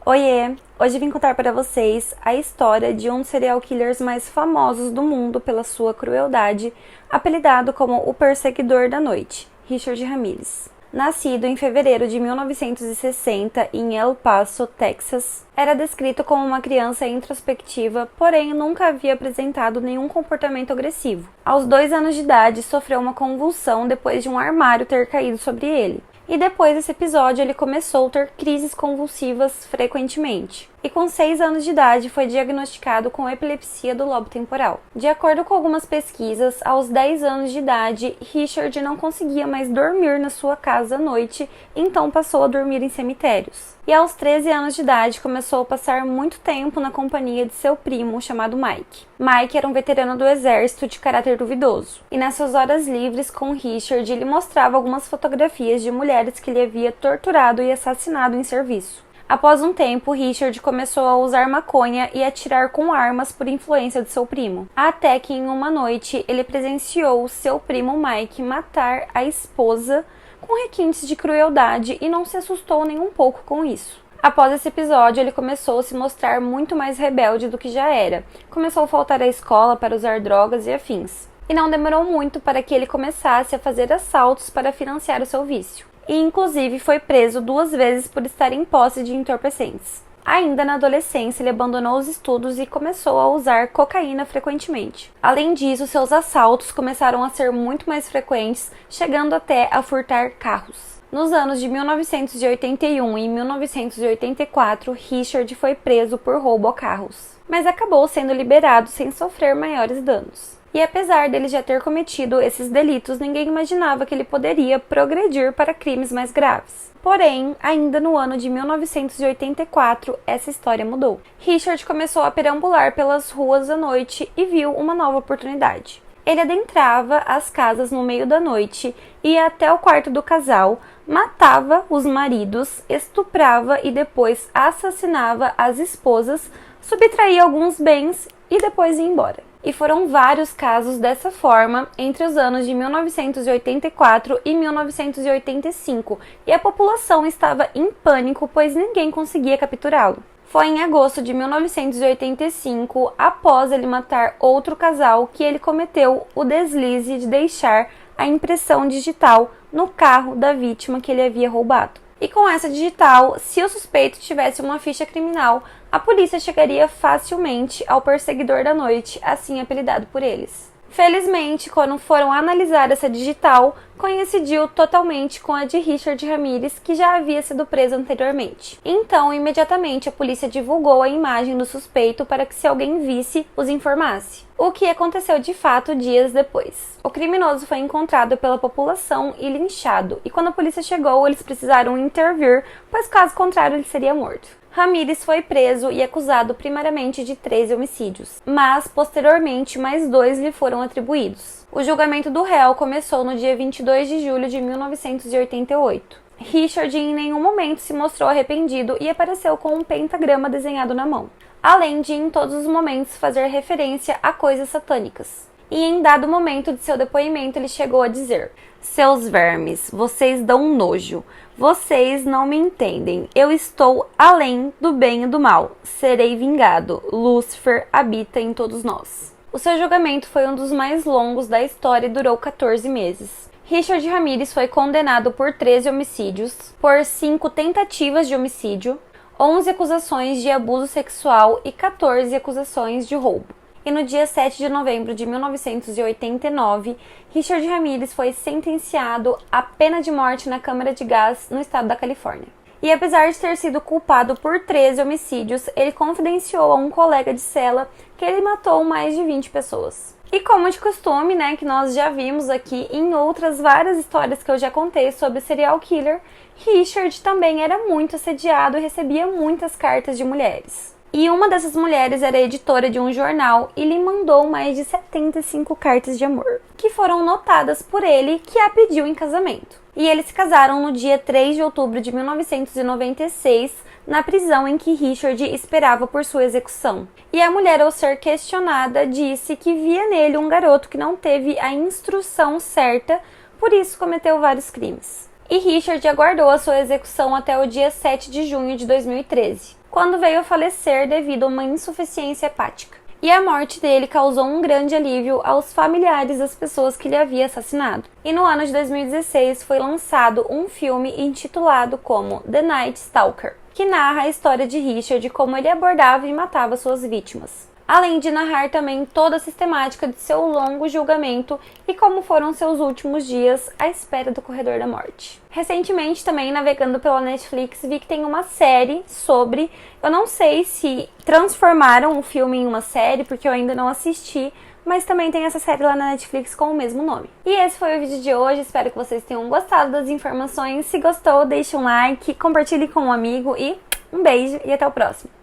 Oiê! Hoje vim contar para vocês a história de um dos serial killers mais famosos do mundo pela sua crueldade, apelidado como o Perseguidor da Noite, Richard Ramirez. Nascido em fevereiro de 1960 em El Paso, Texas, era descrito como uma criança introspectiva, porém nunca havia apresentado nenhum comportamento agressivo. Aos 2 anos de idade, sofreu uma convulsão depois de um armário ter caído sobre ele. E depois desse episódio, ele começou a ter crises convulsivas frequentemente. E com 6 anos de idade, foi diagnosticado com epilepsia do lobo temporal. De acordo com algumas pesquisas, aos 10 anos de idade, Richard não conseguia mais dormir na sua casa à noite, então passou a dormir em cemitérios. E aos 13 anos de idade, começou a passar muito tempo na companhia de seu primo, chamado Mike. Mike era um veterano do exército de caráter duvidoso. E nas suas horas livres com Richard, ele mostrava algumas fotografias de mulheres que ele havia torturado e assassinado em serviço. Após um tempo, Richard começou a usar maconha e atirar com armas por influência de seu primo. Até que em uma noite, ele presenciou seu primo Mike matar a esposa com requintes de crueldade e não se assustou nem um pouco com isso. Após esse episódio, ele começou a se mostrar muito mais rebelde do que já era. Começou a faltar à escola para usar drogas e afins. E não demorou muito para que ele começasse a fazer assaltos para financiar o seu vício. E inclusive foi preso 2 vezes por estar em posse de entorpecentes. Ainda na adolescência, ele abandonou os estudos e começou a usar cocaína frequentemente. Além disso, seus assaltos começaram a ser muito mais frequentes, chegando até a furtar carros. Nos anos de 1981 e 1984, Richard foi preso por roubo a carros, mas acabou sendo liberado sem sofrer maiores danos. E apesar dele já ter cometido esses delitos, ninguém imaginava que ele poderia progredir para crimes mais graves. Porém, ainda no ano de 1984, essa história mudou. Richard começou a perambular pelas ruas à noite e viu uma nova oportunidade. Ele adentrava as casas no meio da noite, ia até o quarto do casal, matava os maridos, estuprava e depois assassinava as esposas, subtraía alguns bens e depois ia embora. E foram vários casos dessa forma entre os anos de 1984 e 1985, e a população estava em pânico, pois ninguém conseguia capturá-lo. Foi em agosto de 1985, após ele matar outro casal, que ele cometeu o deslize de deixar a impressão digital no carro da vítima que ele havia roubado. E com essa digital, se o suspeito tivesse uma ficha criminal, a polícia chegaria facilmente ao Perseguidor da Noite, assim apelidado por eles. Felizmente, quando foram analisar essa digital, coincidiu totalmente com a de Richard Ramirez, que já havia sido preso anteriormente. Então, imediatamente, a polícia divulgou a imagem do suspeito para que, se alguém visse, os informasse. O que aconteceu de fato dias depois. O criminoso foi encontrado pela população e linchado, e quando a polícia chegou, eles precisaram intervir, pois caso contrário ele seria morto. Ramirez foi preso e acusado primariamente de 13 homicídios, mas posteriormente mais 2 lhe foram atribuídos. O julgamento do réu começou no dia 22 de julho de 1988. Richard em nenhum momento se mostrou arrependido e apareceu com um pentagrama desenhado na mão, além de em todos os momentos fazer referência a coisas satânicas. E em dado momento de seu depoimento ele chegou a dizer: "Seus vermes, vocês dão nojo. Vocês não me entendem. Eu estou além do bem e do mal. Serei vingado. Lúcifer habita em todos nós." O seu julgamento foi um dos mais longos da história e durou 14 meses. Richard Ramirez foi condenado por 13 homicídios, por 5 tentativas de homicídio, 11 acusações de abuso sexual e 14 acusações de roubo. E no dia 7 de novembro de 1989, Richard Ramirez foi sentenciado à pena de morte na câmara de gás no estado da Califórnia. E apesar de ter sido culpado por 13 homicídios, ele confidenciou a um colega de cela que ele matou mais de 20 pessoas. E como de costume, né, que nós já vimos aqui em outras várias histórias que eu já contei sobre serial killer, Richard também era muito assediado e recebia muitas cartas de mulheres. E uma dessas mulheres era editora de um jornal e lhe mandou mais de 75 cartas de amor, que foram notadas por ele, que a pediu em casamento. E eles se casaram no dia 3 de outubro de 1996, na prisão em que Richard esperava por sua execução. E a mulher, ao ser questionada, disse que via nele um garoto que não teve a instrução certa, por isso cometeu vários crimes. E Richard aguardou a sua execução até o dia 7 de junho de 2013. quando veio a falecer devido a uma insuficiência hepática. E a morte dele causou um grande alívio aos familiares das pessoas que ele havia assassinado. E no ano de 2016 foi lançado um filme intitulado como The Night Stalker, que narra a história de Richard e como ele abordava e matava suas vítimas, além de narrar também toda a sistemática de seu longo julgamento e como foram seus últimos dias à espera do corredor da morte. Recentemente, também navegando pela Netflix, vi que tem uma série sobre... Eu não sei se transformaram o filme em uma série, porque eu ainda não assisti, mas também tem essa série lá na Netflix com o mesmo nome. E esse foi o vídeo de hoje, espero que vocês tenham gostado das informações. Se gostou, deixe um like, compartilhe com um amigo e um beijo e até o próximo!